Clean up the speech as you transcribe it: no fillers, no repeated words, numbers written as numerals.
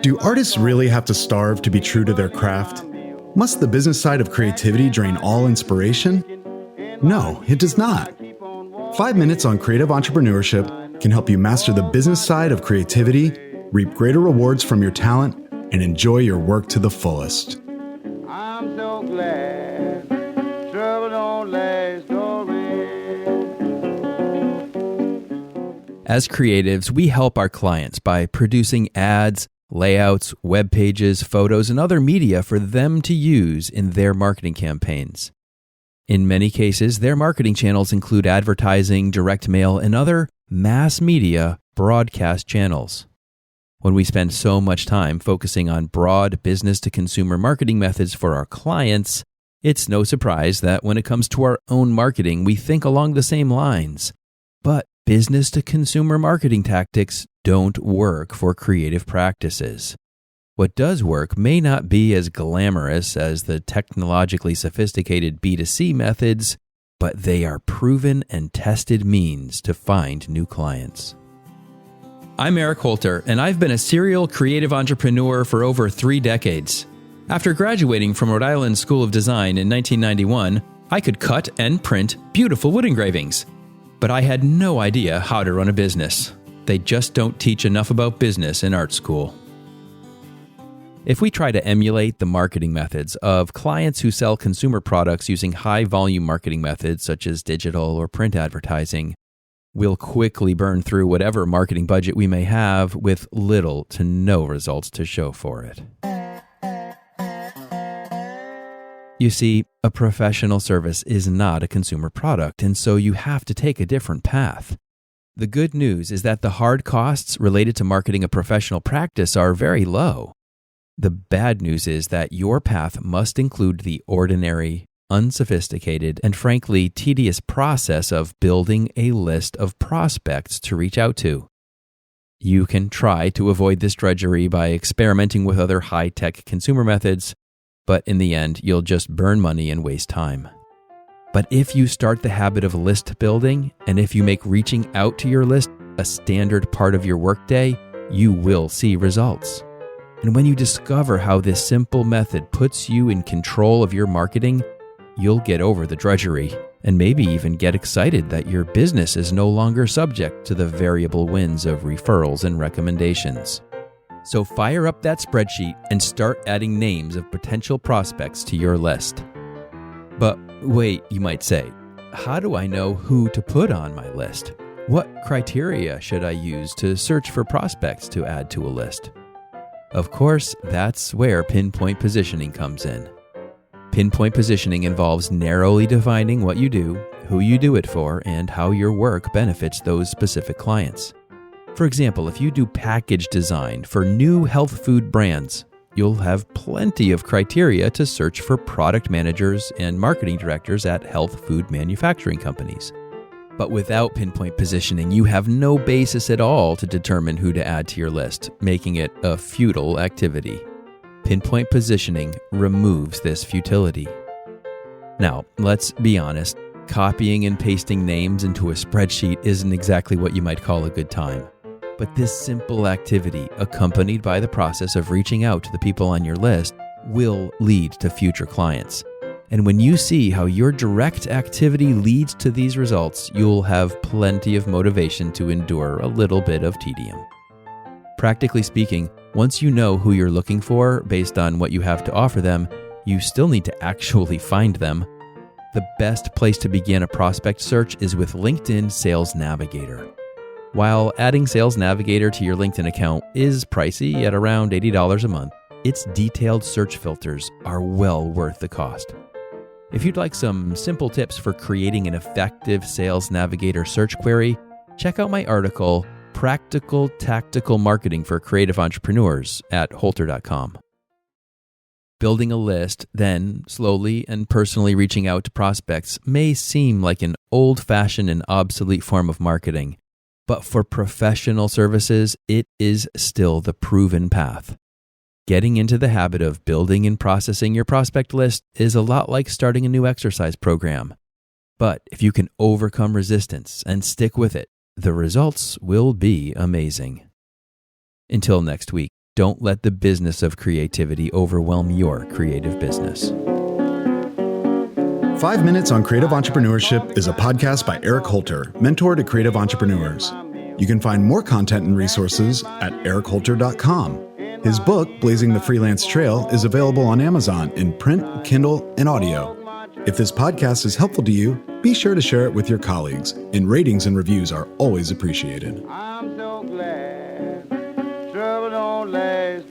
Do artists really have to starve to be true to their craft? Must the business side of creativity drain all inspiration? No, it does not. 5 minutes on creative entrepreneurship can help you master the business side of creativity, reap greater rewards from your talent, and enjoy your work to the fullest. I'm so glad trouble don't last always. As creatives, we help our clients by producing ads, layouts, web pages, photos, and other media for them to use in their marketing campaigns. In many cases, their marketing channels include advertising, direct mail, and other mass media broadcast channels. When we spend so much time focusing on broad business-to-consumer marketing methods for our clients, it's no surprise that when it comes to our own marketing, we think along the same lines. But business-to-consumer marketing tactics don't work for creative practices. What does work may not be as glamorous as the technologically sophisticated B2C methods, but they are proven and tested means to find new clients. I'm Eric Holter, and I've been a serial creative entrepreneur for over 3 decades. After graduating from Rhode Island School of Design in 1991, I could cut and print beautiful wood engravings. But I had no idea how to run a business. They just don't teach enough about business in art school. If we try to emulate the marketing methods of clients who sell consumer products using high-volume marketing methods such as digital or print advertising, we'll quickly burn through whatever marketing budget we may have with little to no results to show for it. You see, a professional service is not a consumer product, and so you have to take a different path. The good news is that the hard costs related to marketing a professional practice are very low. The bad news is that your path must include the ordinary, unsophisticated, and frankly tedious process of building a list of prospects to reach out to. You can try to avoid this drudgery by experimenting with other high-tech consumer methods, but in the end, you'll just burn money and waste time. But if you start the habit of list building, and if you make reaching out to your list a standard part of your workday, you will see results. And when you discover how this simple method puts you in control of your marketing, you'll get over the drudgery and maybe even get excited that your business is no longer subject to the variable winds of referrals and recommendations. So fire up that spreadsheet and start adding names of potential prospects to your list. But wait, you might say, how do I know who to put on my list? What criteria should I use to search for prospects to add to a list? Of course, that's where pinpoint positioning comes in. Pinpoint positioning involves narrowly defining what you do, who you do it for, and how your work benefits those specific clients. For example, if you do package design for new health food brands, you'll have plenty of criteria to search for product managers and marketing directors at health food manufacturing companies. But without pinpoint positioning, you have no basis at all to determine who to add to your list, making it a futile activity. Pinpoint positioning removes this futility. Now, let's be honest, copying and pasting names into a spreadsheet isn't exactly what you might call a good time. But this simple activity, accompanied by the process of reaching out to the people on your list, will lead to future clients. And when you see how your direct activity leads to these results, you'll have plenty of motivation to endure a little bit of tedium. Practically speaking, once you know who you're looking for based on what you have to offer them, you still need to actually find them. The best place to begin a prospect search is with LinkedIn Sales Navigator. While adding Sales Navigator to your LinkedIn account is pricey at around $80 a month, its detailed search filters are well worth the cost. If you'd like some simple tips for creating an effective Sales Navigator search query, check out my article, Practical Tactical Marketing for Creative Entrepreneurs at Holter.com. Building a list, then slowly and personally reaching out to prospects may seem like an old-fashioned and obsolete form of marketing, but for professional services, it is still the proven path. Getting into the habit of building and processing your prospect list is a lot like starting a new exercise program. But if you can overcome resistance and stick with it, the results will be amazing. Until next week. Don't let the business of creativity overwhelm your creative business. 5 Minutes on Creative Entrepreneurship is a podcast by Eric Holter, mentor to creative entrepreneurs. You can find more content and resources at erichholter.com. His book, Blazing the Freelance Trail, is available on Amazon in print, Kindle, and audio. If this podcast is helpful to you, be sure to share it with your colleagues, and ratings and reviews are always appreciated. I'm so glad trouble don't last